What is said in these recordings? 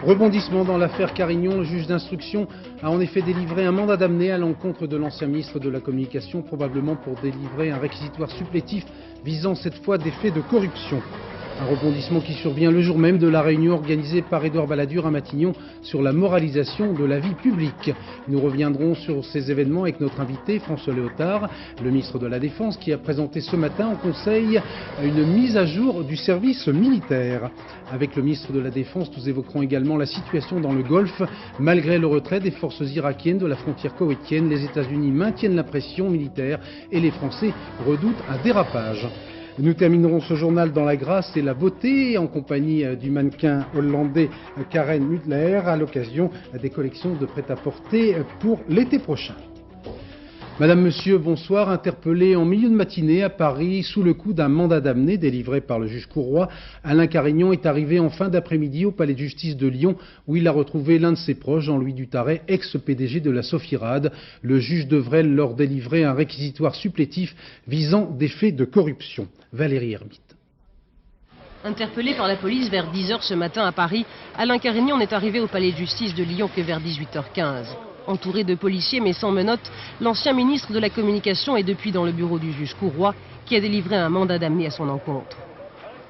Rebondissement dans l'affaire Carignon, le juge d'instruction a en effet délivré un mandat d'amener à l'encontre de l'ancien ministre de la Communication, probablement pour délivrer un réquisitoire supplétif visant cette fois des faits de corruption. Un rebondissement qui survient le jour même de la réunion organisée par Édouard Balladur à Matignon sur la moralisation de la vie publique. Nous reviendrons sur ces événements avec notre invité François Léotard, le ministre de la Défense, qui a présenté ce matin au Conseil une mise à jour du service militaire. Avec le ministre de la Défense, nous évoquerons également la situation dans le Golfe. Malgré le retrait des forces irakiennes de la frontière koweïtienne, les États-Unis maintiennent la pression militaire et les Français redoutent un dérapage. Nous terminerons ce journal dans la grâce et la beauté en compagnie du mannequin hollandais Karen Mudler à l'occasion des collections de prêt-à-porter pour l'été prochain. Madame, Monsieur, bonsoir. Interpellé en milieu de matinée à Paris sous le coup d'un mandat d'amener délivré par le juge Courroy, Alain Carignon est arrivé en fin d'après-midi au palais de justice de Lyon où il a retrouvé l'un de ses proches, Jean-Louis Dutarret, ex-PDG de la Sofirade. Le juge devrait leur délivrer un réquisitoire supplétif visant des faits de corruption. Valérie Hermite. Interpellé par la police vers 10h ce matin à Paris, Alain Carignon n'est arrivé au palais de justice de Lyon que vers 18h15. Entouré de policiers mais sans menottes, l'ancien ministre de la Communication est depuis dans le bureau du juge Courroy qui a délivré un mandat d'amener à son encontre.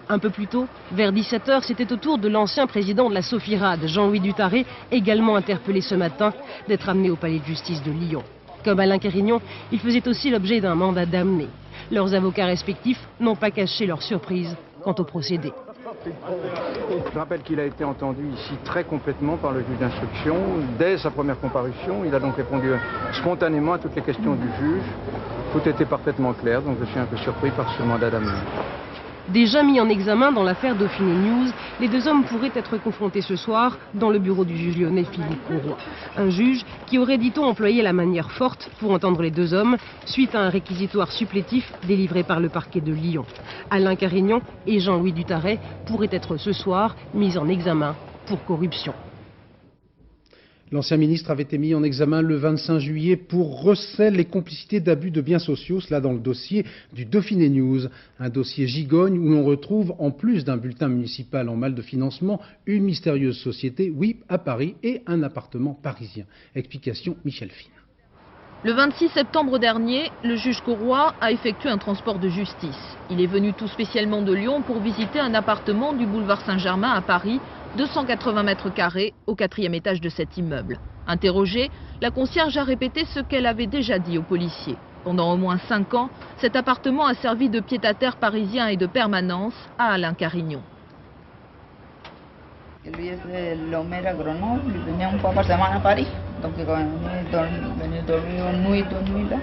Un peu plus tôt, vers 17h, c'était au tour de l'ancien président de la Sofirade, Jean-Louis Dutarret, également interpellé ce matin, d'être amené au palais de justice de Lyon. Comme Alain Carignon, il faisait aussi l'objet d'un mandat d'amener. Leurs avocats respectifs n'ont pas caché leur surprise quant au procédé. Je rappelle qu'il a été entendu ici très complètement par le juge d'instruction. Dès sa première comparution, il a donc répondu spontanément à toutes les questions du juge. Tout était parfaitement clair, donc je suis un peu surpris par ce mandat d'amener. Déjà mis en examen dans l'affaire Dauphiné News, les deux hommes pourraient être confrontés ce soir dans le bureau du juge lyonnais Philippe Courroy. Un juge qui aurait, dit-on, employé la manière forte pour entendre les deux hommes suite à un réquisitoire supplétif délivré par le parquet de Lyon. Alain Carignon et Jean-Louis Dutarret pourraient être ce soir mis en examen pour corruption. L'ancien ministre avait été mis en examen le 25 juillet pour recel et complicité d'abus de biens sociaux, cela dans le dossier du Dauphiné News. Un dossier gigogne où l'on retrouve, en plus d'un bulletin municipal en mal de financement, une mystérieuse société, WIP, à Paris et un appartement parisien. Explication Michel Fine. Le 26 septembre dernier, le juge Courroy a effectué un transport de justice. Il est venu tout spécialement de Lyon pour visiter un appartement du boulevard Saint-Germain à Paris, 280 mètres carrés au 4e étage de cet immeuble. Interrogée, la concierge a répété ce qu'elle avait déjà dit aux policiers. Pendant au moins 5 ans, cet appartement a servi de pied-à-terre parisien et de permanence à Alain Carignon. Lui es de Lomer à Grenoble, il venait une fois par semaine à Paris, donc il venait dormir une nuit, 2 nuits là.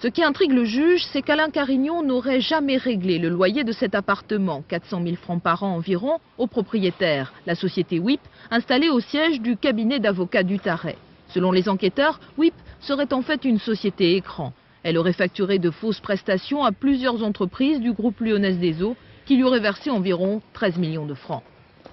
Ce qui intrigue le juge, c'est qu'Alain Carignon n'aurait jamais réglé le loyer de cet appartement, 400 000 francs par an environ, au propriétaire, la société WIP, installée au siège du cabinet d'avocats Dutarret. Selon les enquêteurs, WIP serait en fait une société écran. Elle aurait facturé de fausses prestations à plusieurs entreprises du groupe Lyonnaise des Eaux, qui lui auraient versé environ 13 millions de francs.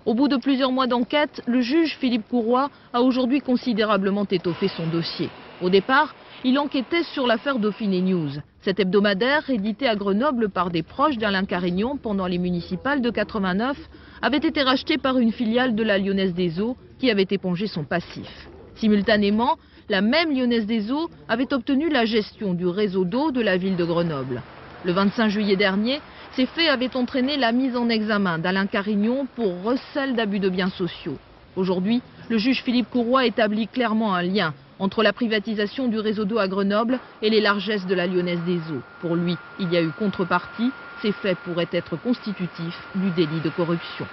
Au bout de plusieurs mois d'enquête, le juge Philippe Courroy a aujourd'hui considérablement étoffé son dossier. Au départ, il enquêtait sur l'affaire Dauphiné News. Cet hebdomadaire, édité à Grenoble par des proches d'Alain Carignon pendant les municipales de 89, avait été racheté par une filiale de la Lyonnaise des Eaux qui avait épongé son passif. Simultanément, la même Lyonnaise des Eaux avait obtenu la gestion du réseau d'eau de la ville de Grenoble. Le 25 juillet dernier, ces faits avaient entraîné la mise en examen d'Alain Carignon pour recel d'abus de biens sociaux. Aujourd'hui, le juge Philippe Courroy établit clairement un lien entre la privatisation du réseau d'eau à Grenoble et les largesses de la Lyonnaise des Eaux. Pour lui, il y a eu contrepartie. Ces faits pourraient être constitutifs du délit de corruption.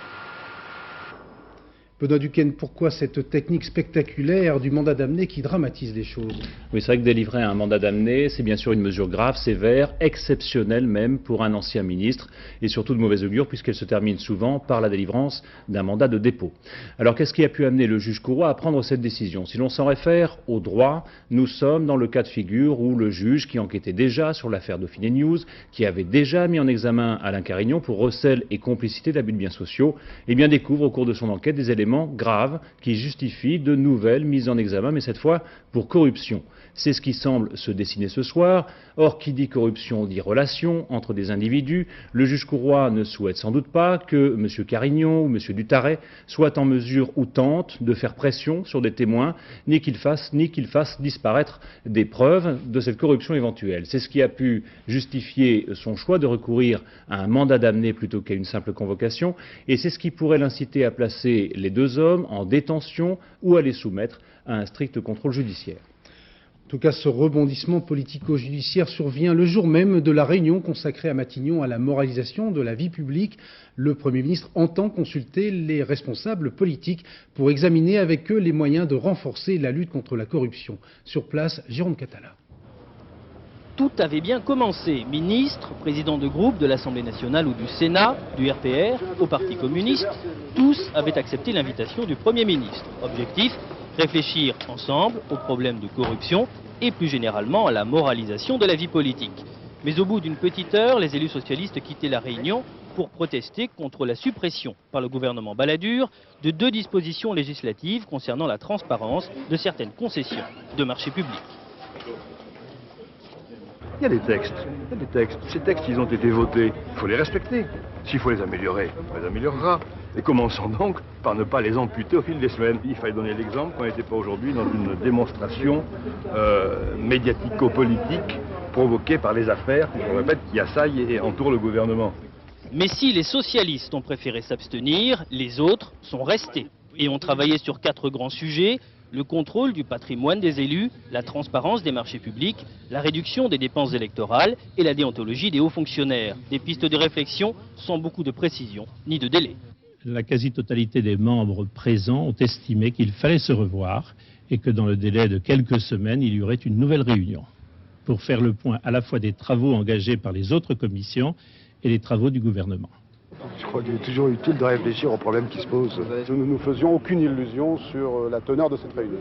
Benoît Duquesne, pourquoi cette technique spectaculaire du mandat d'amener qui dramatise les choses? Oui, c'est vrai que délivrer un mandat d'amener, c'est bien sûr une mesure grave, sévère, exceptionnelle même pour un ancien ministre, et surtout de mauvaise augure puisqu'elle se termine souvent par la délivrance d'un mandat de dépôt. Alors qu'est-ce qui a pu amener le juge Courroy à prendre cette décision? Si l'on s'en réfère au droit, nous sommes dans le cas de figure où le juge qui enquêtait déjà sur l'affaire Dauphiné News, qui avait déjà mis en examen Alain Carignon pour recel et complicité d'abus de biens sociaux, eh bien découvre au cours de son enquête des éléments éléments graves qui justifient de nouvelles mises en examen, mais cette fois pour corruption. C'est ce qui semble se dessiner ce soir. Or, qui dit corruption dit relation entre des individus. Le juge Courroy ne souhaite sans doute pas que M. Carignon ou M. Dutarret soient en mesure ou tentent de faire pression sur des témoins, ni qu'ils fassent disparaître des preuves de cette corruption éventuelle. C'est ce qui a pu justifier son choix de recourir à un mandat d'amener plutôt qu'à une simple convocation, et c'est ce qui pourrait l'inciter à placer les deux hommes en détention ou à les soumettre à un strict contrôle judiciaire. En tout cas, ce rebondissement politico-judiciaire survient le jour même de la réunion consacrée à Matignon à la moralisation de la vie publique. Le Premier ministre entend consulter les responsables politiques pour examiner avec eux les moyens de renforcer la lutte contre la corruption. Sur place, Jérôme Catala. Tout avait bien commencé. Ministres, présidents de groupe de l'Assemblée nationale ou du Sénat, du RPR, au Parti communiste, tous avaient accepté l'invitation du Premier ministre. Objectif, réfléchir ensemble aux problèmes de corruption et plus généralement à la moralisation de la vie politique. Mais au bout d'une petite heure, les élus socialistes quittaient la réunion pour protester contre la suppression par le gouvernement Balladur de 2 dispositions législatives concernant la transparence de certaines concessions de marchés publics. Il y a des textes. Ces textes, ils ont été votés. Il faut les respecter. S'il faut les améliorer, on les améliorera. Et commençons donc par ne pas les amputer au fil des semaines. Il fallait donner l'exemple qu'on n'était pas aujourd'hui dans une démonstration médiatico-politique provoquée par les affaires, je répète, qui assaillent et entourent le gouvernement. Mais si les socialistes ont préféré s'abstenir, les autres sont restés et ont travaillé sur 4 grands sujets: le contrôle du patrimoine des élus, la transparence des marchés publics, la réduction des dépenses électorales et la déontologie des hauts fonctionnaires. Des pistes de réflexion sans beaucoup de précision ni de délai. La quasi-totalité des membres présents ont estimé qu'il fallait se revoir et que dans le délai de quelques semaines, il y aurait une nouvelle réunion pour faire le point à la fois des travaux engagés par les autres commissions et les travaux du gouvernement. Je crois qu'il est toujours utile de réfléchir aux problèmes qui se posent. Nous ne nous faisions aucune illusion sur la teneur de cette réunion.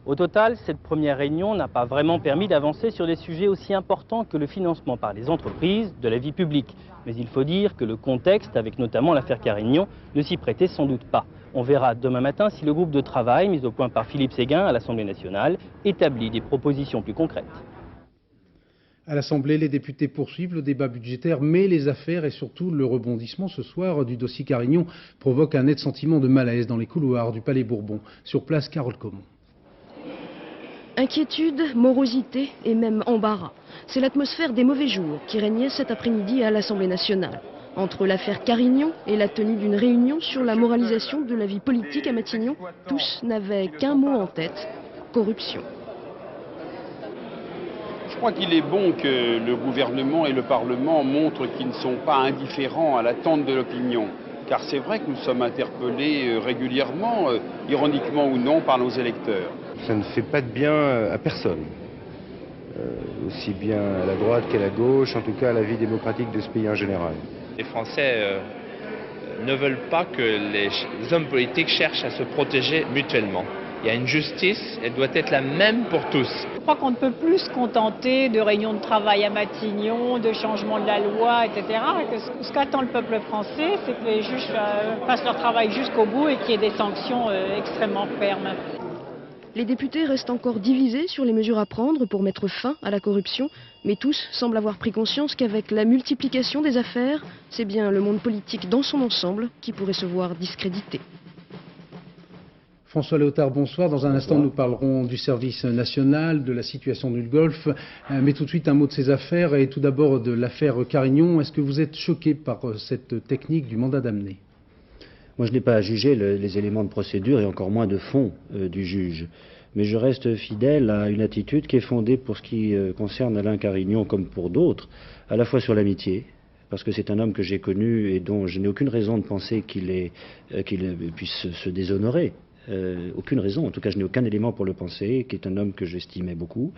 Au total, cette première réunion n'a pas vraiment permis d'avancer sur des sujets aussi importants que le financement par les entreprises de la vie publique. Mais il faut dire que le contexte, avec notamment l'affaire Carignon, ne s'y prêtait sans doute pas. On verra demain matin si le groupe de travail mis au point par Philippe Séguin à l'Assemblée nationale établit des propositions plus concrètes. À l'Assemblée, les députés poursuivent le débat budgétaire, mais les affaires et surtout le rebondissement ce soir du dossier Carignon provoquent un net sentiment de malaise dans les couloirs du Palais Bourbon. Sur place, Carole Comon. Inquiétude, morosité et même embarras. C'est l'atmosphère des mauvais jours qui régnait cet après-midi à l'Assemblée nationale. Entre l'affaire Carignon et la tenue d'une réunion sur la moralisation de la vie politique à Matignon, tous n'avaient qu'un mot en tête: corruption. Je crois qu'il est bon que le gouvernement et le Parlement montrent qu'ils ne sont pas indifférents à l'attente de l'opinion. Car c'est vrai que nous sommes interpellés régulièrement, ironiquement ou non, par nos électeurs. Ça ne fait pas de bien à personne, aussi bien à la droite qu'à la gauche, en tout cas à la vie démocratique de ce pays en général. Les Français ne veulent pas que les hommes politiques cherchent à se protéger mutuellement. Il y a une justice, elle doit être la même pour tous. Je crois qu'on ne peut plus se contenter de réunions de travail à Matignon, de changement de la loi, etc. Ce qu'attend le peuple français, c'est que les juges fassent leur travail jusqu'au bout et qu'il y ait des sanctions extrêmement fermes. Les députés restent encore divisés sur les mesures à prendre pour mettre fin à la corruption, mais tous semblent avoir pris conscience qu'avec la multiplication des affaires, c'est bien le monde politique dans son ensemble qui pourrait se voir discrédité. François Léotard, bonsoir. Dans un instant, nous parlerons du service national, de la situation du Golfe, mais tout de suite un mot de ces affaires et tout d'abord de l'affaire Carignon. Est-ce que vous êtes choqué par cette technique du mandat d'amener ? Moi, je n'ai pas à juger les éléments de procédure et encore moins de fond du juge. Mais je reste fidèle à une attitude qui est fondée pour ce qui concerne Alain Carignon comme pour d'autres, à la fois sur l'amitié, parce que c'est un homme que j'ai connu et dont je n'ai aucune raison de penser qu'il puisse se déshonorer. Aucune raison, en tout cas je n'ai aucun élément pour le penser, qui est un homme que j'estimais beaucoup,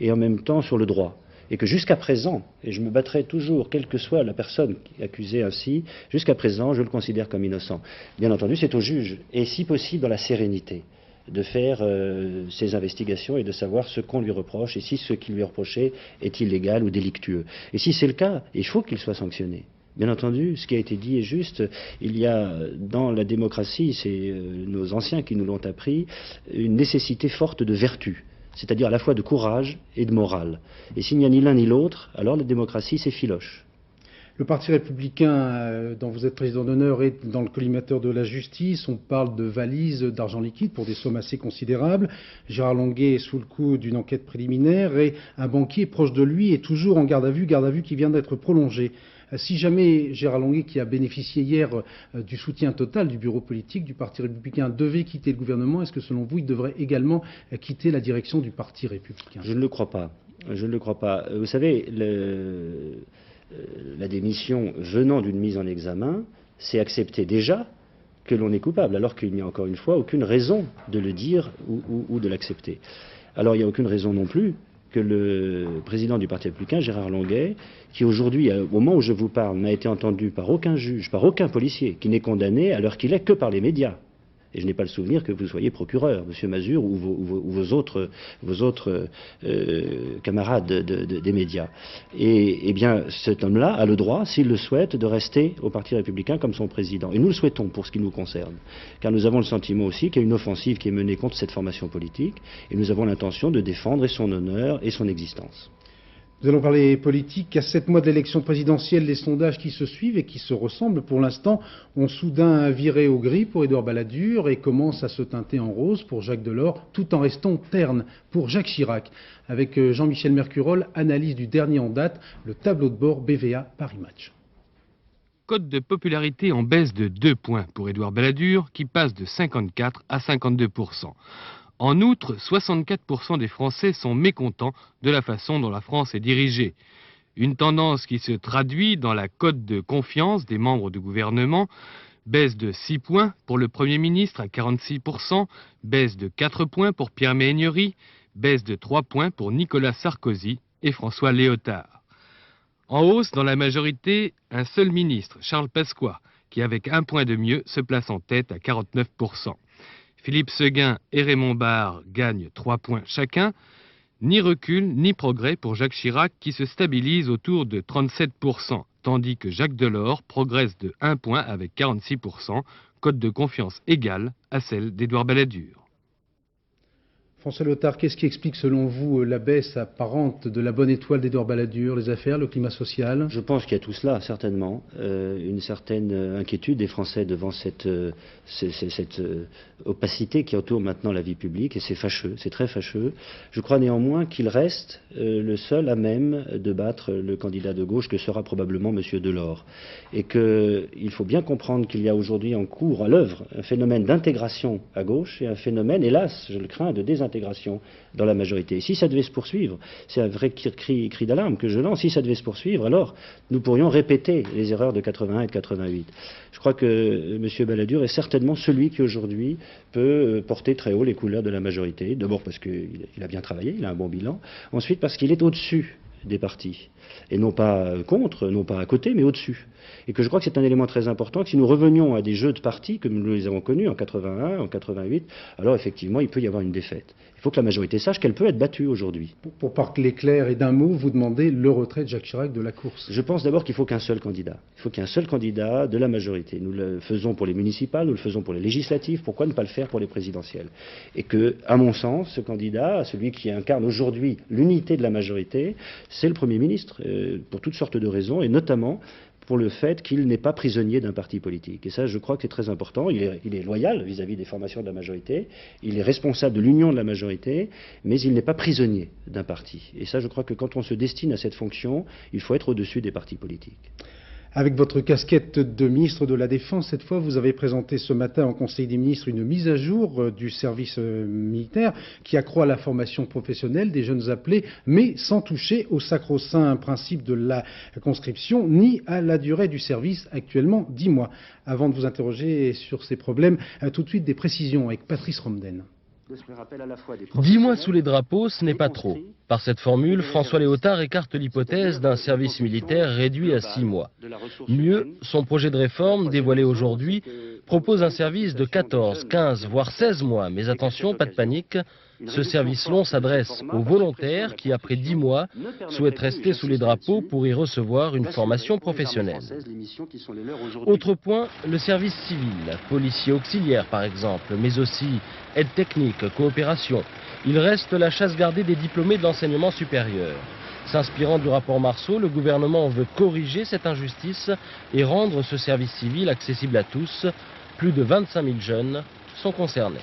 et en même temps sur le droit. Et que jusqu'à présent, et je me battrai toujours, quelle que soit la personne accusée ainsi, jusqu'à présent, je le considère comme innocent. Bien entendu, c'est au juge, et si possible dans la sérénité, de faire ses investigations et de savoir ce qu'on lui reproche, et si ce qui lui est reproché est illégal ou délictueux. Et si c'est le cas, il faut qu'il soit sanctionné. Bien entendu, ce qui a été dit est juste. Il y a dans la démocratie, c'est nos anciens qui nous l'ont appris, une nécessité forte de vertu, c'est-à-dire à la fois de courage et de morale. Et s'il n'y a ni l'un ni l'autre, alors la démocratie s'effiloche. Le Parti républicain, dont vous êtes président d'honneur, est dans le collimateur de la justice. On parle de valises d'argent liquide pour des sommes assez considérables. Gérard Longuet est sous le coup d'une enquête préliminaire et un banquier proche de lui est toujours en garde à vue qui vient d'être prolongée. Si jamais Gérard Longuet, qui a bénéficié hier du soutien total du bureau politique du Parti républicain, devait quitter le gouvernement, est-ce que selon vous, il devrait également quitter la direction du Parti républicain? Je ne le crois pas. Je ne le crois pas. Vous savez, la démission venant d'une mise en examen, c'est accepter déjà que l'on est coupable, alors qu'il n'y a encore une fois aucune raison de le dire ou de l'accepter. Alors il n'y a aucune raison non plus que le président du Parti républicain, Gérard Longuet, qui aujourd'hui, au moment où je vous parle, n'a été entendu par aucun juge, par aucun policier, qui n'est condamné à l'heure qu'il est que par les médias. Et je n'ai pas le souvenir que vous soyez procureur, Monsieur Mazure, ou vos autres camarades des médias. Et bien, cet homme-là a le droit, s'il le souhaite, de rester au Parti républicain comme son président. Et nous le souhaitons pour ce qui nous concerne. Car nous avons le sentiment aussi qu'il y a une offensive qui est menée contre cette formation politique, et nous avons l'intention de défendre son honneur et son existence. Nous allons parler politique. À 7 mois de l'élection présidentielle, les sondages qui se suivent et qui se ressemblent pour l'instant ont soudain viré au gris pour Édouard Balladur et commencent à se teinter en rose pour Jacques Delors, tout en restant terne pour Jacques Chirac. Avec Jean-Michel Mercurol, analyse du dernier en date, le tableau de bord BVA Paris Match. Cote de popularité en baisse de 2 points pour Édouard Balladur, qui passe de 54 à 52%. En outre, 64% des Français sont mécontents de la façon dont la France est dirigée. Une tendance qui se traduit dans la cote de confiance des membres du gouvernement, baisse de 6 points pour le Premier ministre à 46%, baisse de 4 points pour Pierre Méhaignerie, baisse de 3 points pour Nicolas Sarkozy et François Léotard. En hausse dans la majorité, un seul ministre, Charles Pasqua, qui avec 1 point de mieux se place en tête à 49%. Philippe Séguin et Raymond Barre gagnent 3 points chacun. Ni recul ni progrès pour Jacques Chirac qui se stabilise autour de 37%, tandis que Jacques Delors progresse de 1 point avec 46%, cote de confiance égale à celle d'Édouard Balladur. François Léotard, qu'est-ce qui explique selon vous la baisse apparente de la bonne étoile d'Édouard Balladur, les affaires, le climat social? Je pense qu'il y a tout cela, certainement. Une certaine inquiétude des Français devant cette opacité qui entoure maintenant la vie publique, et c'est fâcheux, c'est très fâcheux. Je crois néanmoins qu'il reste le seul à même de battre le candidat de gauche que sera probablement M. Delors. Et qu'il faut bien comprendre qu'il y a aujourd'hui en cours, à l'œuvre, un phénomène d'intégration à gauche et un phénomène, hélas, je le crains, de désintégration dans la majorité. Et si ça devait se poursuivre, c'est un vrai cri d'alarme que je lance, si ça devait se poursuivre, alors nous pourrions répéter les erreurs de 81 et de 88. Je crois que M. Balladur est certainement celui qui aujourd'hui peut porter très haut les couleurs de la majorité. D'abord parce qu'il a bien travaillé, il a un bon bilan. Ensuite parce qu'il est au-dessus des partis. Et non pas contre, non pas à côté, mais au-dessus. Et que je crois que c'est un élément très important, que si nous revenions à des jeux de partis, comme nous les avons connus en 81, en 88, alors effectivement, il peut y avoir une défaite. Il faut que la majorité sache qu'elle peut être battue aujourd'hui. Pour parler clair et d'un mot, vous demandez le retrait de Jacques Chirac de la course. Je pense d'abord qu'il faut qu'un seul candidat. Il faut qu'il y ait un seul candidat de la majorité. Nous le faisons pour les municipales, nous le faisons pour les législatives, pourquoi ne pas le faire pour les présidentielles? Et que, à mon sens, ce candidat, celui qui incarne aujourd'hui l'unité de la majorité, c'est le Premier ministre, pour toutes sortes de raisons, et notamment pour le fait qu'il n'est pas prisonnier d'un parti politique. Et ça, je crois que c'est très important. Il est loyal vis-à-vis des formations de la majorité, il est responsable de l'union de la majorité, mais il n'est pas prisonnier d'un parti. Et ça, je crois que quand on se destine à cette fonction, il faut être au-dessus des partis politiques. Avec votre casquette de ministre de la Défense, cette fois, vous avez présenté ce matin en Conseil des ministres une mise à jour du service militaire qui accroît la formation professionnelle des jeunes appelés, mais sans toucher au sacro-saint principe de la conscription, ni à la durée du service, actuellement 10 mois. Avant de vous interroger sur ces problèmes, tout de suite des précisions avec Patrice Romden. 10 mois sous les drapeaux, ce n'est pas trop. Par cette formule, François Léotard écarte l'hypothèse d'un service militaire réduit à 6 mois. Mieux, son projet de réforme, dévoilé aujourd'hui, propose un service de 14, 15, voire 16 mois. Mais attention, pas de panique. Ce service long s'adresse aux volontaires qui, après 10 mois, souhaitent rester sous les drapeaux pour y recevoir une formation professionnelle. Autre point, le service civil, policier auxiliaire par exemple, mais aussi aide technique, coopération. Il reste la chasse gardée des diplômés de l'enseignement supérieur. S'inspirant du rapport Marceau, le gouvernement veut corriger cette injustice et rendre ce service civil accessible à tous. Plus de 25 000 jeunes sont concernés.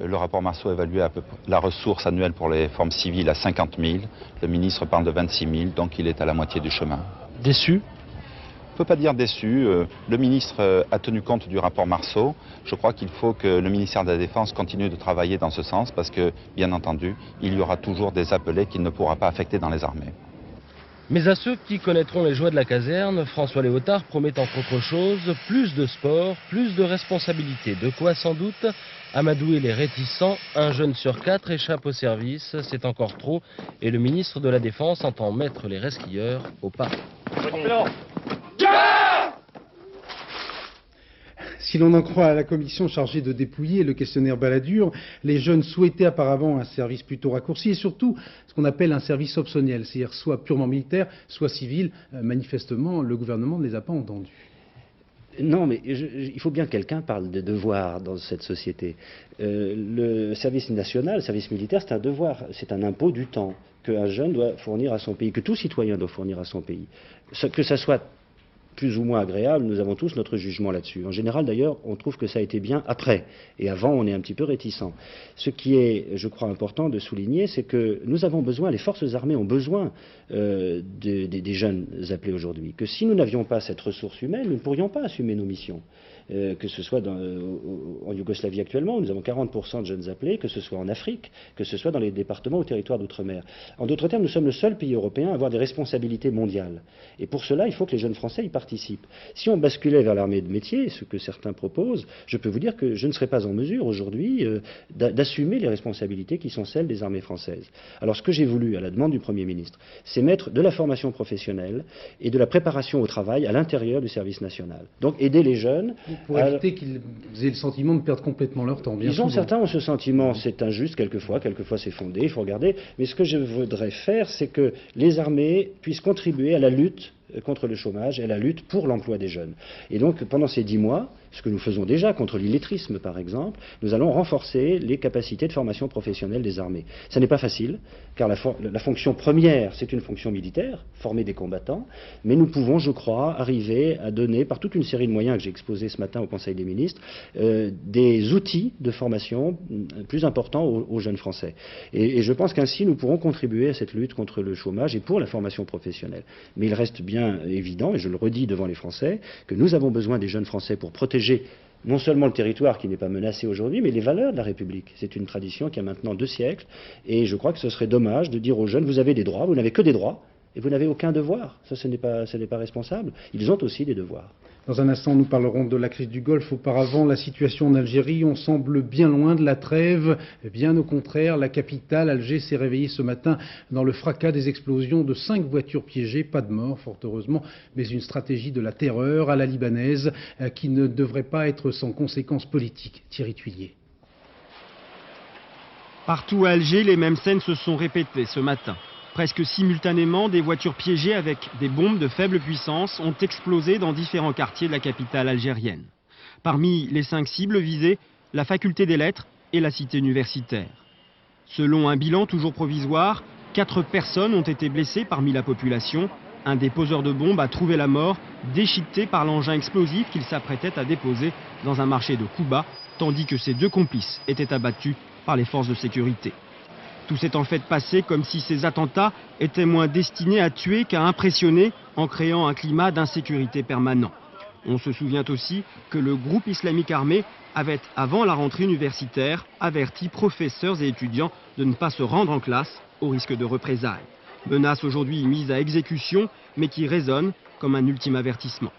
Le rapport Marceau évalue à peu près la ressource annuelle pour les formes civiles à 50 000. Le ministre parle de 26 000, donc il est à la moitié du chemin. Déçu ? On ne peut pas dire déçu. Le ministre a tenu compte du rapport Marceau. Je crois qu'il faut que le ministère de la Défense continue de travailler dans ce sens parce que, bien entendu, il y aura toujours des appelés qu'il ne pourra pas affecter dans les armées. Mais à ceux qui connaîtront les joies de la caserne, François Léotard promet entre autres choses plus de sport, plus de responsabilités. De quoi sans doute amadouer les réticents. 1 jeune sur 4 échappe au service, c'est encore trop. Et le ministre de la Défense entend mettre les resquilleurs au pas. Si l'on en croit à la commission chargée de dépouiller le questionnaire Balladur, les jeunes souhaitaient apparemment un service plutôt raccourci et surtout ce qu'on appelle un service optionnel, c'est-à-dire soit purement militaire, soit civil. Manifestement, le gouvernement ne les a pas entendus. Non, mais il faut bien que quelqu'un parle de devoir dans cette société. Le service national, le service militaire, c'est un devoir, c'est un impôt du temps qu'un jeune doit fournir à son pays, que tout citoyen doit fournir à son pays. Que ça soit plus ou moins agréable, nous avons tous notre jugement là-dessus. En général, d'ailleurs, on trouve que ça a été bien après. Et avant, on est un petit peu réticent. Ce qui est, je crois, important de souligner, c'est que nous avons besoin, les forces armées ont besoin des jeunes appelés aujourd'hui. Que si nous n'avions pas cette ressource humaine, nous ne pourrions pas assumer nos missions. Que ce soit en Yougoslavie actuellement, où nous avons 40% de jeunes appelés, que ce soit en Afrique, que ce soit dans les départements ou territoires d'outre-mer. En d'autres termes, nous sommes le seul pays européen à avoir des responsabilités mondiales. Et pour cela, il faut que les jeunes Français y participent. Si on basculait vers l'armée de métier, ce que certains proposent, je peux vous dire que je ne serais pas en mesure aujourd'hui d'assumer les responsabilités qui sont celles des armées françaises. Alors ce que j'ai voulu, à la demande du Premier ministre, c'est mettre de la formation professionnelle et de la préparation au travail à l'intérieur du service national. Donc aider les jeunes pour éviter qu'ils aient le sentiment de perdre complètement leur temps. Certains ont ce sentiment, c'est injuste quelquefois c'est fondé, il faut regarder. Mais ce que je voudrais faire, c'est que les armées puissent contribuer à la lutte contre le chômage et à la lutte pour l'emploi des jeunes. Et donc, pendant ces 10 mois, ce que nous faisons déjà contre l'illettrisme, par exemple, nous allons renforcer les capacités de formation professionnelle des armées. Ça n'est pas facile, car la fonction première, c'est une fonction militaire, former des combattants, mais nous pouvons, je crois, arriver à donner, par toute une série de moyens que j'ai exposés ce matin au Conseil des ministres, des outils de formation plus importants aux jeunes Français. Et je pense qu'ainsi, nous pourrons contribuer à cette lutte contre le chômage et pour la formation professionnelle. Mais il reste bien évident, et je le redis devant les Français, que nous avons besoin des jeunes Français pour protéger non seulement le territoire qui n'est pas menacé aujourd'hui, mais les valeurs de la République. C'est une tradition qui a maintenant 2 siècles, et je crois que ce serait dommage de dire aux jeunes, vous avez des droits, vous n'avez que des droits, et vous n'avez aucun devoir. Ça, ce n'est pas responsable. Ils ont aussi des devoirs. Dans un instant, nous parlerons de la crise du Golfe. Auparavant, la situation en Algérie, on semble bien loin de la trêve. Bien au contraire, la capitale, Alger, s'est réveillée ce matin dans le fracas des explosions de 5 voitures piégées. Pas de mort, fort heureusement, mais une stratégie de la terreur à la libanaise qui ne devrait pas être sans conséquences politiques. Thierry Tuillier. Partout à Alger, les mêmes scènes se sont répétées ce matin. Presque simultanément, des voitures piégées avec des bombes de faible puissance ont explosé dans différents quartiers de la capitale algérienne. Parmi les 5 cibles visées, la faculté des lettres et la cité universitaire. Selon un bilan toujours provisoire, 4 personnes ont été blessées parmi la population. Un des poseurs de bombes a trouvé la mort, déchiqueté par l'engin explosif qu'il s'apprêtait à déposer dans un marché de Kouba, tandis que ses 2 complices étaient abattus par les forces de sécurité. Tout s'est en fait passé comme si ces attentats étaient moins destinés à tuer qu'à impressionner en créant un climat d'insécurité permanent. On se souvient aussi que le groupe islamique armé avait, avant la rentrée universitaire, averti professeurs et étudiants de ne pas se rendre en classe au risque de représailles. Menace aujourd'hui mise à exécution, mais qui résonne comme un ultime avertissement.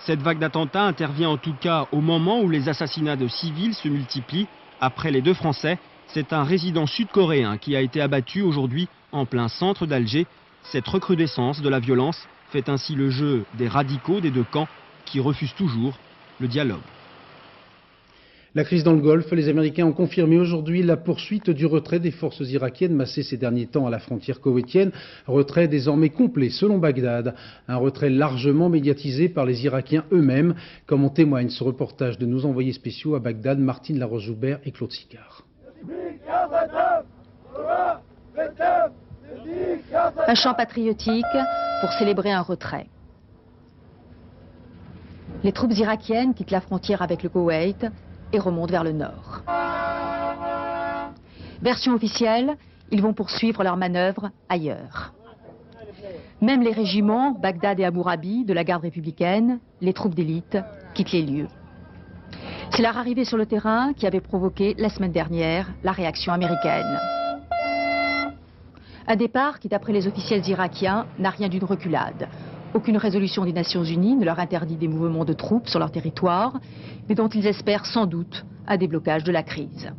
Cette vague d'attentats intervient en tout cas au moment où les assassinats de civils se multiplient. Après les 2 Français, c'est un résident sud-coréen qui a été abattu aujourd'hui en plein centre d'Alger. Cette recrudescence de la violence fait ainsi le jeu des radicaux des 2 camps qui refusent toujours le dialogue. La crise dans le Golfe, les Américains ont confirmé aujourd'hui la poursuite du retrait des forces irakiennes massées ces derniers temps à la frontière koweïtienne. Retrait désormais complet selon Bagdad. Un retrait largement médiatisé par les Irakiens eux-mêmes, comme en témoigne ce reportage de nos envoyés spéciaux à Bagdad, Martine Laroche-Joubert et Claude Sicard. Un chant patriotique pour célébrer un retrait. Les troupes irakiennes quittent la frontière avec le Koweït et remontent vers le nord. Version officielle, ils vont poursuivre leurs manœuvres ailleurs. Même les régiments, Bagdad et Abu Rabi, de la garde républicaine, les troupes d'élite, quittent les lieux. C'est leur arrivée sur le terrain qui avait provoqué la semaine dernière la réaction américaine. Un départ qui, d'après les officiels irakiens, n'a rien d'une reculade. Aucune résolution des Nations Unies ne leur interdit des mouvements de troupes sur leur territoire, mais dont ils espèrent sans doute un déblocage de la crise.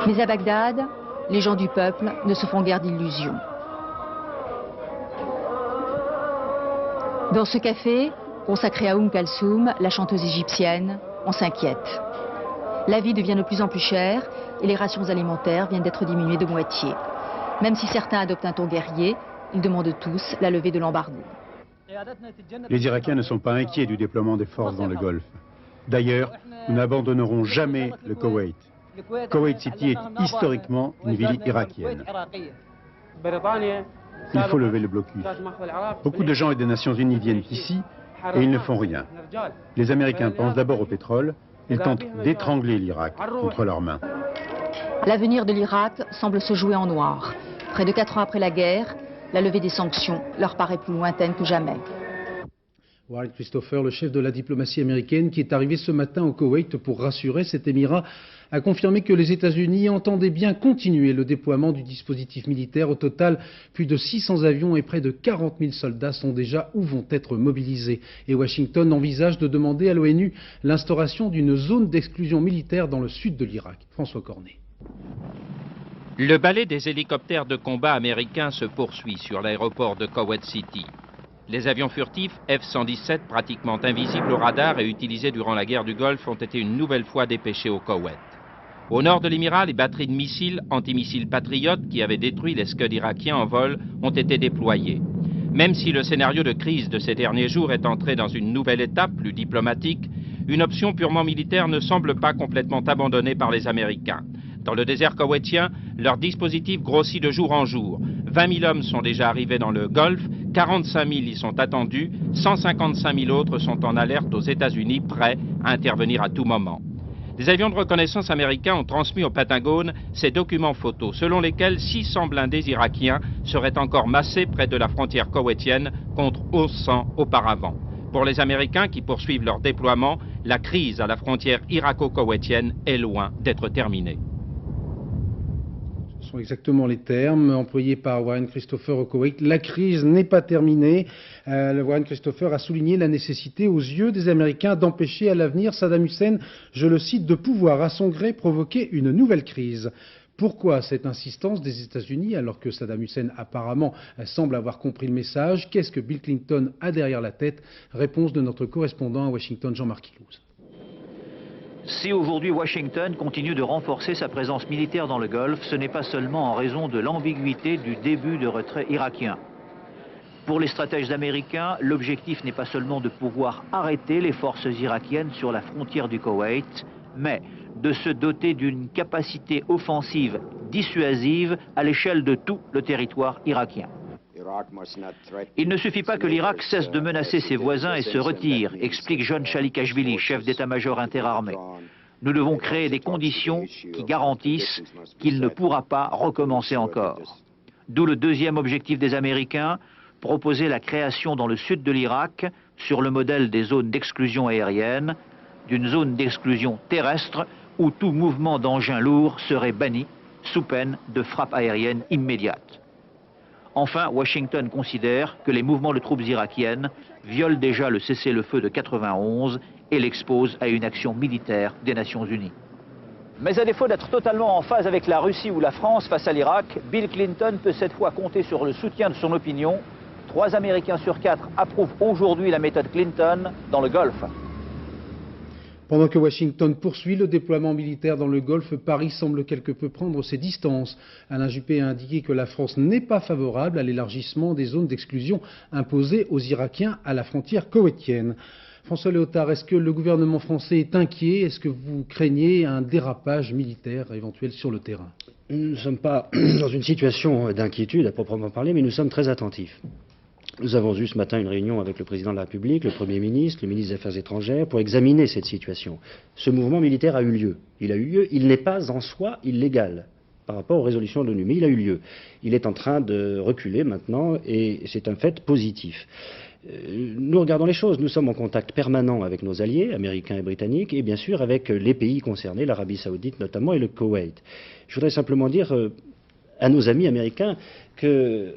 Mais à Bagdad, les gens du peuple ne se font guère d'illusions. Dans ce café, consacré à Kalsoum, la chanteuse égyptienne, on s'inquiète. La vie devient de plus en plus chère et les rations alimentaires viennent d'être diminuées de moitié. Même si certains adoptent un ton guerrier, ils demandent tous la levée de l'embargo. Les Irakiens ne sont pas inquiets du déploiement des forces dans le Golfe. D'ailleurs, nous n'abandonnerons jamais le Koweït. Koweït City est historiquement une ville irakienne. Il faut lever le blocus. Beaucoup de gens et des Nations Unies viennent ici et ils ne font rien. Les Américains pensent d'abord au pétrole, ils tentent d'étrangler l'Irak entre leurs mains. L'avenir de l'Irak semble se jouer en noir. Près de 4 ans après la guerre, la levée des sanctions leur paraît plus lointaine que jamais. Warren Christopher, le chef de la diplomatie américaine, qui est arrivé ce matin au Koweït pour rassurer cet émirat, a confirmé que les États-Unis entendaient bien continuer le déploiement du dispositif militaire. Au total, plus de 600 avions et près de 40 000 soldats sont déjà ou vont être mobilisés. Et Washington envisage de demander à l'ONU l'instauration d'une zone d'exclusion militaire dans le sud de l'Irak. François Cornet. Le ballet des hélicoptères de combat américains se poursuit sur l'aéroport de Kuwait City. Les avions furtifs F-117, pratiquement invisibles au radar et utilisés durant la guerre du Golfe, ont été une nouvelle fois dépêchés au Koweït. Au nord de l'émirat, les batteries de missiles, antimissiles patriotes qui avaient détruit les Scud irakiens en vol ont été déployées. Même si le scénario de crise de ces derniers jours est entré dans une nouvelle étape plus diplomatique, une option purement militaire ne semble pas complètement abandonnée par les Américains. Dans le désert koweïtien, leur dispositif grossit de jour en jour. 20 000 hommes sont déjà arrivés dans le Golfe, 45 000 y sont attendus, 155 000 autres sont en alerte aux États-Unis, prêts à intervenir à tout moment. Des avions de reconnaissance américains ont transmis au Pentagone ces documents photos, selon lesquels 600 blindés irakiens seraient encore massés près de la frontière koweïtienne contre 1100 auparavant. Pour les Américains qui poursuivent leur déploiement, la crise à la frontière irako-koweïtienne est loin d'être terminée. Ce sont exactement les termes employés par Warren Christopher au Koweït. La crise n'est pas terminée. Warren Christopher a souligné la nécessité aux yeux des Américains d'empêcher à l'avenir Saddam Hussein, je le cite, de pouvoir à son gré provoquer une nouvelle crise. Pourquoi cette insistance des États-Unis alors que Saddam Hussein apparemment semble avoir compris le message? Qu'est-ce que Bill Clinton a derrière la tête? Réponse de notre correspondant à Washington, Jean-Marc Ilouz. Si aujourd'hui Washington continue de renforcer sa présence militaire dans le Golfe, ce n'est pas seulement en raison de l'ambiguïté du début de retrait irakien. Pour les stratèges américains, l'objectif n'est pas seulement de pouvoir arrêter les forces irakiennes sur la frontière du Koweït, mais de se doter d'une capacité offensive dissuasive à l'échelle de tout le territoire irakien. Il ne suffit pas que l'Irak cesse de menacer ses voisins et se retire, explique John Chalikashvili, chef d'état-major interarmé. Nous devons créer des conditions qui garantissent qu'il ne pourra pas recommencer encore. D'où le deuxième objectif des Américains, proposer la création dans le sud de l'Irak, sur le modèle des zones d'exclusion aérienne, d'une zone d'exclusion terrestre où tout mouvement d'engins lourds serait banni, sous peine de frappe aérienne immédiate. Enfin, Washington considère que les mouvements de troupes irakiennes violent déjà le cessez-le-feu de 91 et l'exposent à une action militaire des Nations Unies. Mais à défaut d'être totalement en phase avec la Russie ou la France face à l'Irak, Bill Clinton peut cette fois compter sur le soutien de son opinion. 3 Américains sur 4 approuvent aujourd'hui la méthode Clinton dans le Golfe. Pendant que Washington poursuit le déploiement militaire dans le Golfe, Paris semble quelque peu prendre ses distances. Alain Juppé a indiqué que la France n'est pas favorable à l'élargissement des zones d'exclusion imposées aux Irakiens à la frontière koweïtienne. François Léotard, est-ce que le gouvernement français est inquiet? Est-ce que vous craignez un dérapage militaire éventuel sur le terrain? Nous ne sommes pas dans une situation d'inquiétude à proprement parler, mais nous sommes très attentifs. Nous avons eu ce matin une réunion avec le président de la République, le Premier ministre, le ministre des Affaires étrangères, pour examiner cette situation. Ce mouvement militaire a eu lieu. Il n'est pas en soi illégal par rapport aux résolutions de l'ONU, mais il a eu lieu. Il est en train de reculer maintenant et c'est un fait positif. Nous regardons les choses, nous sommes en contact permanent avec nos alliés, américains et britanniques, et bien sûr avec les pays concernés, l'Arabie Saoudite notamment et le Koweït. Je voudrais simplement dire à nos amis américains que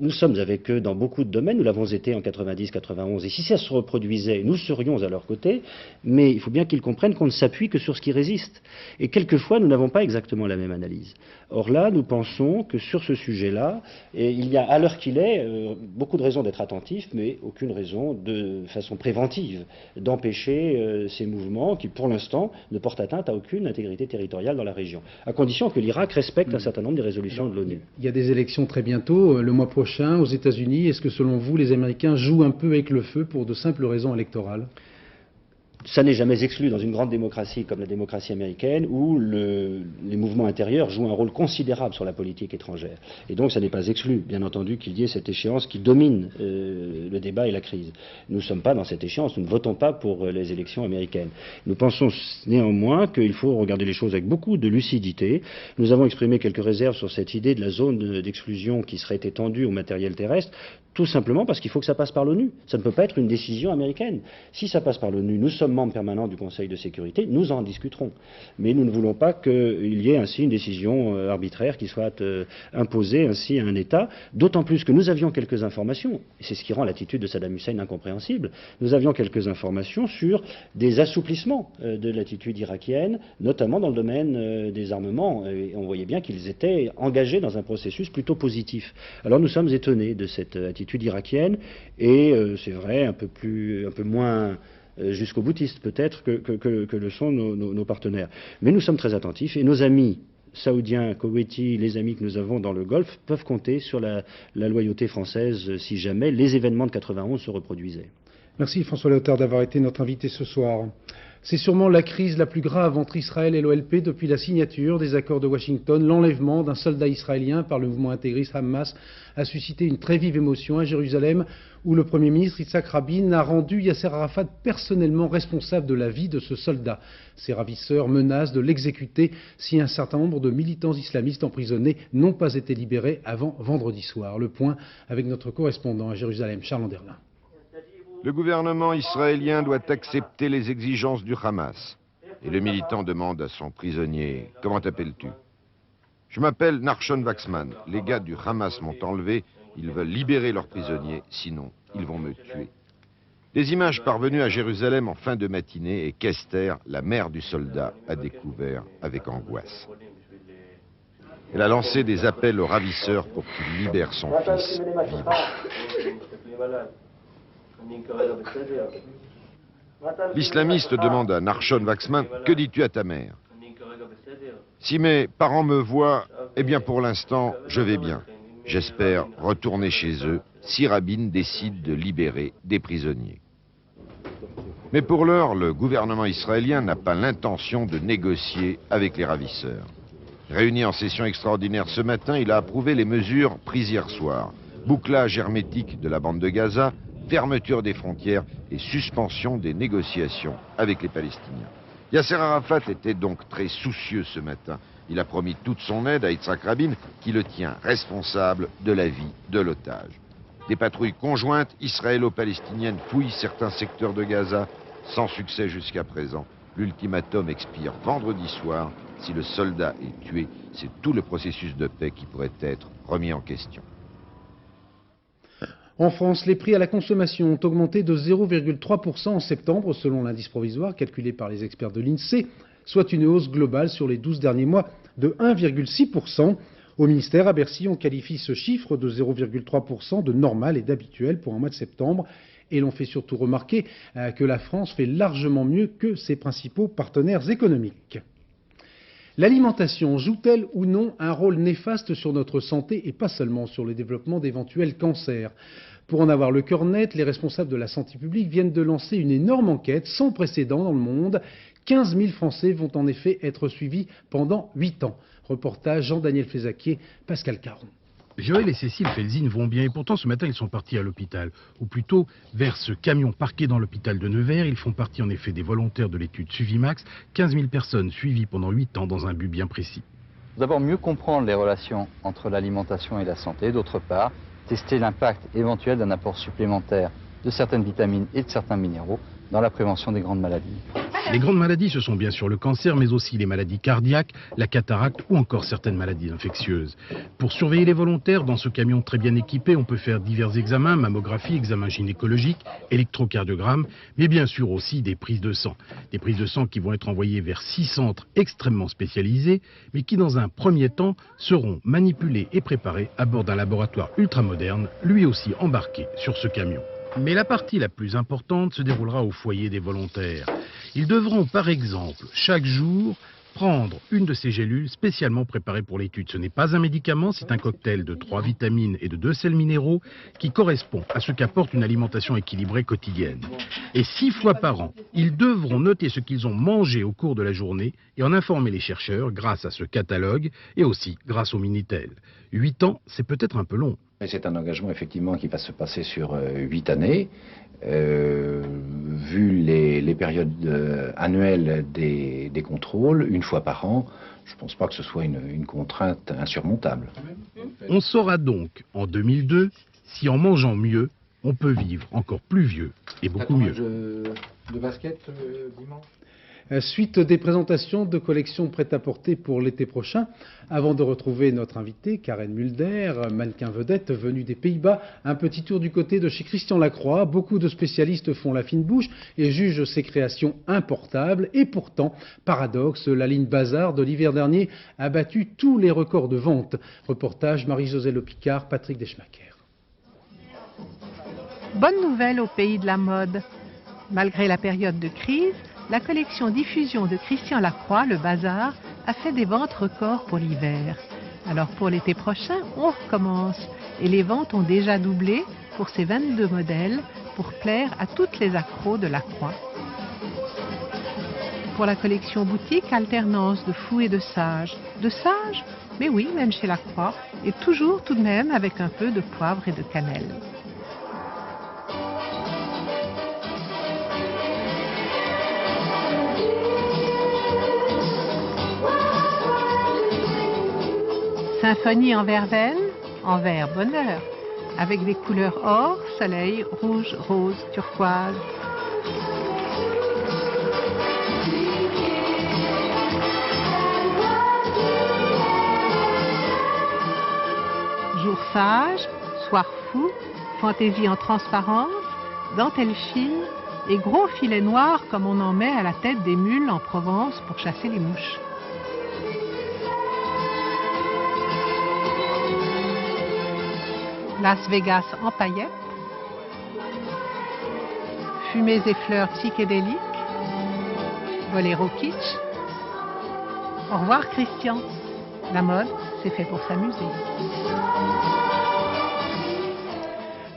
nous sommes avec eux dans beaucoup de domaines, nous l'avons été en 90-91, et si ça se reproduisait, nous serions à leur côté, mais il faut bien qu'ils comprennent qu'on ne s'appuie que sur ce qui résiste. Et quelquefois, nous n'avons pas exactement la même analyse. Or là, nous pensons que sur ce sujet-là, il y a, à l'heure qu'il est, beaucoup de raisons d'être attentifs, mais aucune raison de façon préventive d'empêcher ces mouvements qui, pour l'instant, ne portent atteinte à aucune intégrité territoriale dans la région, à condition que l'Irak respecte un certain nombre des résolutions de l'ONU. Il y a des élections très bientôt, le mois prochain, aux États-Unis. Est-ce que, selon vous, les Américains jouent un peu avec le feu pour de simples raisons électorales? Ça n'est jamais exclu dans une grande démocratie comme la démocratie américaine où les mouvements intérieurs jouent un rôle considérable sur la politique étrangère. Et donc ça n'est pas exclu, bien entendu, qu'il y ait cette échéance qui domine le débat et la crise. Nous ne sommes pas dans cette échéance, nous ne votons pas pour les élections américaines. Nous pensons néanmoins qu'il faut regarder les choses avec beaucoup de lucidité. Nous avons exprimé quelques réserves sur cette idée de la zone d'exclusion qui serait étendue au matériel terrestre, tout simplement parce qu'il faut que ça passe par l'ONU. Ça ne peut pas être une décision américaine. Si ça passe par l'ONU, nous sommes membres permanents du Conseil de sécurité, nous en discuterons. Mais nous ne voulons pas qu'il y ait ainsi une décision arbitraire qui soit imposée ainsi à un État, d'autant plus que nous avions quelques informations, et c'est ce qui rend l'attitude de Saddam Hussein incompréhensible, nous avions quelques informations sur des assouplissements de l'attitude irakienne, notamment dans le domaine des armements, et on voyait bien qu'ils étaient engagés dans un processus plutôt positif. Alors nous sommes étonnés de cette attitude irakienne, et c'est vrai, un peu moins jusqu'au boutiste peut-être que le sont nos partenaires. Mais nous sommes très attentifs et nos amis saoudiens, koweïtis, les amis que nous avons dans le Golfe peuvent compter sur la loyauté française si jamais les événements de 91 se reproduisaient. Merci François Léotard d'avoir été notre invité ce soir. C'est sûrement la crise la plus grave entre Israël et l'OLP depuis la signature des accords de Washington. L'enlèvement d'un soldat israélien par le mouvement intégriste Hamas a suscité une très vive émotion à Jérusalem, où le Premier ministre Yitzhak Rabin a rendu Yasser Arafat personnellement responsable de la vie de ce soldat. Ses ravisseurs menacent de l'exécuter si un certain nombre de militants islamistes emprisonnés n'ont pas été libérés avant vendredi soir. Le point avec notre correspondant à Jérusalem, Charles Anderlin. Le gouvernement israélien doit accepter les exigences du Hamas. Et le militant demande à son prisonnier « Comment t'appelles-tu » ? « Je m'appelle Nachshon Waxman. Les gars du Hamas m'ont enlevé. Ils veulent libérer leurs prisonniers, sinon ils vont me tuer. » Des images parvenues à Jérusalem en fin de matinée et qu'Esther, la mère du soldat, a découvert avec angoisse. Elle a lancé des appels aux ravisseurs pour qu'ils libèrent son fils vivant. L'islamiste demande à Nachshon Waxman « Que dis-tu à ta mère ?» « Si mes parents me voient, eh bien pour l'instant, je vais bien. J'espère retourner chez eux si Rabin décide de libérer des prisonniers. » Mais pour l'heure, le gouvernement israélien n'a pas l'intention de négocier avec les ravisseurs. Réuni en session extraordinaire ce matin, il a approuvé les mesures prises hier soir. Bouclage hermétique de la bande de Gaza, fermeture des frontières et suspension des négociations avec les Palestiniens. Yasser Arafat était donc très soucieux ce matin. Il a promis toute son aide à Yitzhak Rabin, qui le tient responsable de la vie de l'otage. Des patrouilles conjointes israélo-palestiniennes fouillent certains secteurs de Gaza, sans succès jusqu'à présent. L'ultimatum expire vendredi soir. Si le soldat est tué, c'est tout le processus de paix qui pourrait être remis en question. En France, les prix à la consommation ont augmenté de 0,3% en septembre, selon l'indice provisoire calculé par les experts de l'INSEE, soit une hausse globale sur les 12 derniers mois de 1,6%. Au ministère, à Bercy, on qualifie ce chiffre de 0,3% de normal et d'habituel pour un mois de septembre. Et l'on fait surtout remarquer que la France fait largement mieux que ses principaux partenaires économiques. L'alimentation joue-t-elle ou non un rôle néfaste sur notre santé et pas seulement sur le développement d'éventuels cancers? Pour en avoir le cœur net, les responsables de la santé publique viennent de lancer une énorme enquête sans précédent dans le monde. 15 000 Français vont en effet être suivis pendant 8 ans. Reportage Jean-Daniel Fézaquier, Pascal Caron. Joël et Cécile Felzine vont bien et pourtant ce matin ils sont partis à l'hôpital, ou plutôt vers ce camion parqué dans l'hôpital de Nevers. Ils font partie en effet des volontaires de l'étude Suivimax, 15 000 personnes suivies pendant 8 ans dans un but bien précis. D'abord mieux comprendre les relations entre l'alimentation et la santé, d'autre part tester l'impact éventuel d'un apport supplémentaire de certaines vitamines et de certains minéraux dans la prévention des grandes maladies. Les grandes maladies, ce sont bien sûr le cancer, mais aussi les maladies cardiaques, la cataracte ou encore certaines maladies infectieuses. Pour surveiller les volontaires, dans ce camion très bien équipé, on peut faire divers examens, mammographie, examens gynécologiques, électrocardiogramme, mais bien sûr aussi des prises de sang. Des prises de sang qui vont être envoyées vers 6 centres extrêmement spécialisés, mais qui dans un premier temps seront manipulés et préparés à bord d'un laboratoire ultramoderne, lui aussi embarqué sur ce camion. Mais la partie la plus importante se déroulera au foyer des volontaires. Ils devront par exemple chaque jour prendre une de ces gélules spécialement préparées pour l'étude. Ce n'est pas un médicament, c'est un cocktail de 3 vitamines et de 2 sels minéraux qui correspond à ce qu'apporte une alimentation équilibrée quotidienne. Et 6 fois par an, ils devront noter ce qu'ils ont mangé au cours de la journée et en informer les chercheurs grâce à ce catalogue et aussi grâce au Minitel. 8 ans, c'est peut-être un peu long. C'est un engagement effectivement qui va se passer sur 8 années. Vu les périodes annuelles des contrôles, une fois par an, je ne pense pas que ce soit une contrainte insurmontable. On saura donc, en 2002, si en mangeant mieux, on peut vivre encore plus vieux et beaucoup mieux. De basket dimanche ? Suite des présentations de collections prêt-à-porter pour l'été prochain, avant de retrouver notre invité, Karen Mulder, mannequin vedette venue des Pays-Bas, un petit tour du côté de chez Christian Lacroix. Beaucoup de spécialistes font la fine bouche et jugent ses créations importables. Et pourtant, paradoxe, la ligne Bazar de l'hiver dernier a battu tous les records de vente. Reportage Marie-Josée Le Picard, Patrick Deschmaquer. Bonne nouvelle au pays de la mode. Malgré la période de crise, la collection diffusion de Christian Lacroix, le Bazar, a fait des ventes records pour l'hiver. Alors pour l'été prochain, on recommence. Et les ventes ont déjà doublé pour ces 22 modèles pour plaire à toutes les accros de Lacroix. Pour la collection boutique, alternance de fou et de sage. De sage? Mais oui, même chez Lacroix. Et toujours tout de même avec un peu de poivre et de cannelle. Symphonie en verveine, en vert bonheur, avec des couleurs or, soleil, rouge, rose, turquoise. Jour sage, soir fou, fantaisie en transparence, dentelle fine et gros filets noirs comme on en met à la tête des mules en Provence pour chasser les mouches. Las Vegas en paillettes, fumées et fleurs psychédéliques, boléro kitsch. Au revoir Christian, la mode c'est fait pour s'amuser.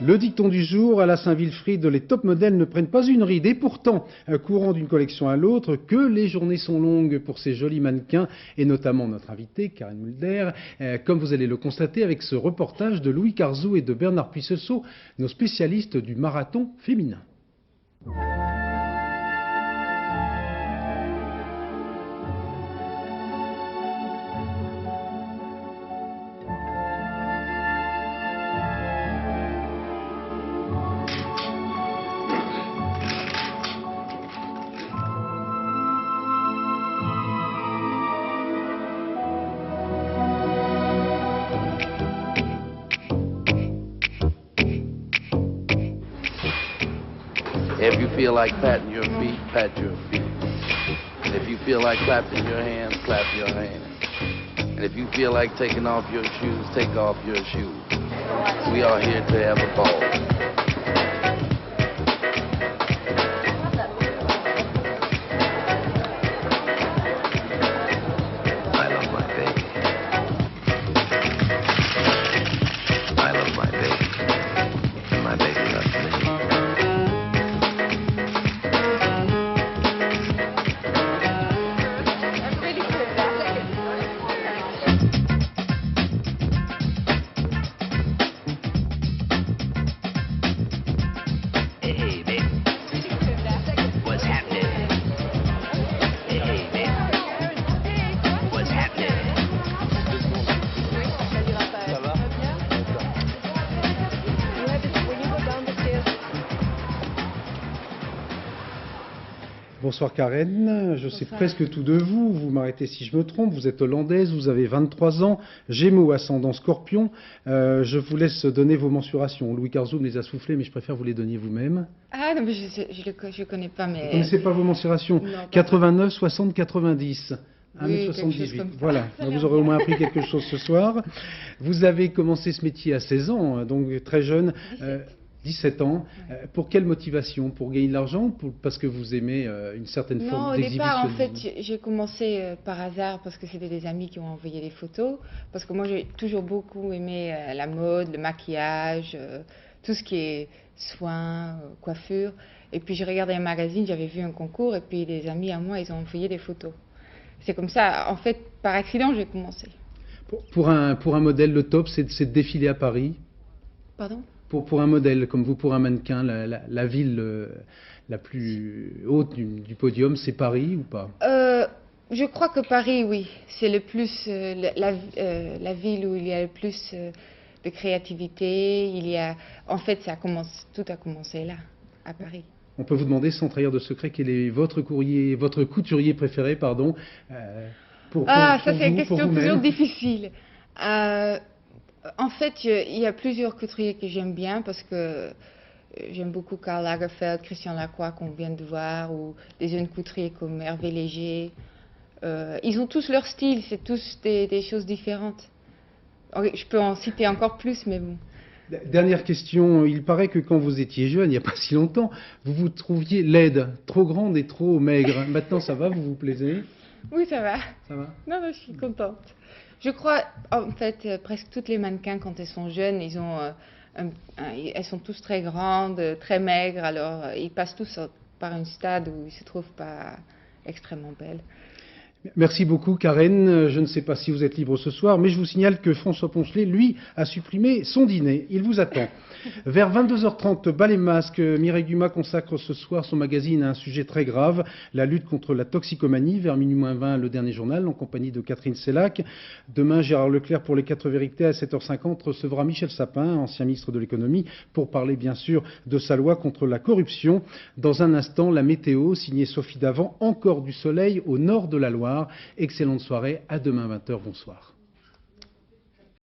Le dicton du jour, à la Saint-Wilfried, les top modèles ne prennent pas une ride. Et pourtant, courant d'une collection à l'autre, que les journées sont longues pour ces jolis mannequins, et notamment notre invité, Karen Mulder, comme vous allez le constater avec ce reportage de Louis Carzou et de Bernard Puissesseau, nos spécialistes du marathon féminin. If you feel like patting your feet, pat your feet. If you feel like clapping your hands, clap your hands. And if you feel like taking off your shoes, take off your shoes. We are here to have a ball. Bonsoir Karen, je sais presque tout de vous, vous m'arrêtez si je me trompe, vous êtes hollandaise, vous avez 23 ans, Gémeaux, ascendant Scorpion, je vous laisse donner vos mensurations. Louis Carzou me les a soufflées, mais je préfère vous les donner vous-même. Ah non, mais je connais pas, mais... Vous ne connaissez pas vos mensurations? 89, 60, 90. 1m78, voilà, vous aurez au moins appris quelque chose ce soir. Vous avez commencé ce métier à 16 ans, donc très jeune. 17 ans. Pour quelle motivation? Pour gagner de l'argent? Parce que vous aimez une certaine forme d'exhibitionnisme? Non, au départ, en fait, j'ai commencé par hasard parce que c'était des amis qui ont envoyé des photos. Parce que moi, j'ai toujours beaucoup aimé la mode, le maquillage, tout ce qui est soins, coiffure. Et puis, j'ai regardé un magazine, j'avais vu un concours, et puis des amis à moi, ils ont envoyé des photos. C'est comme ça, en fait, par accident, j'ai commencé. Pour un modèle, le top, c'est de défiler à Paris? Pardon? Pour un modèle, comme vous, pour un mannequin, la ville la plus haute du podium, c'est Paris ou pas? Je crois que Paris, oui. C'est le plus la ville où il y a le plus de créativité. En fait, tout a commencé là, à Paris. On peut vous demander, sans trahir de secret, quel est votre couturier préféré, pardon, ça c'est une question toujours difficile. En fait, il y a plusieurs couturiers que j'aime bien parce que j'aime beaucoup Karl Lagerfeld, Christian Lacroix qu'on vient de voir, ou des jeunes couturiers comme Hervé Léger. Ils ont tous leur style, c'est tous des choses différentes. Je peux en citer encore plus, mais bon. Dernière question, il paraît que quand vous étiez jeune, il n'y a pas si longtemps, vous vous trouviez laide, trop grande et trop maigre. Maintenant ça va, vous vous plaisez? Oui, ça va. Ça va? Non, je suis contente. Je crois, en fait, presque toutes les mannequins, quand elles sont jeunes, elles sont tous très grandes, très maigres, alors ils passent tous par un stade où ils ne se trouvent pas extrêmement belles. Merci beaucoup Karen, je ne sais pas si vous êtes libre ce soir, mais je vous signale que François Poncelet, lui, a supprimé son dîner, il vous attend. Vers 22h30, Bal et Masque, Mireille Dumas consacre ce soir son magazine à un sujet très grave, la lutte contre la toxicomanie. Vers minuit moins 20, le dernier journal, en compagnie de Catherine Sellac. Demain, Gérard Leclerc, pour les 4 vérités, à 7h50, recevra Michel Sapin, ancien ministre de l'économie, pour parler bien sûr de sa loi contre la corruption. Dans un instant, la météo, signée Sophie Davant, encore du soleil au nord de la Loire. Excellente soirée, à demain 20h, bonsoir.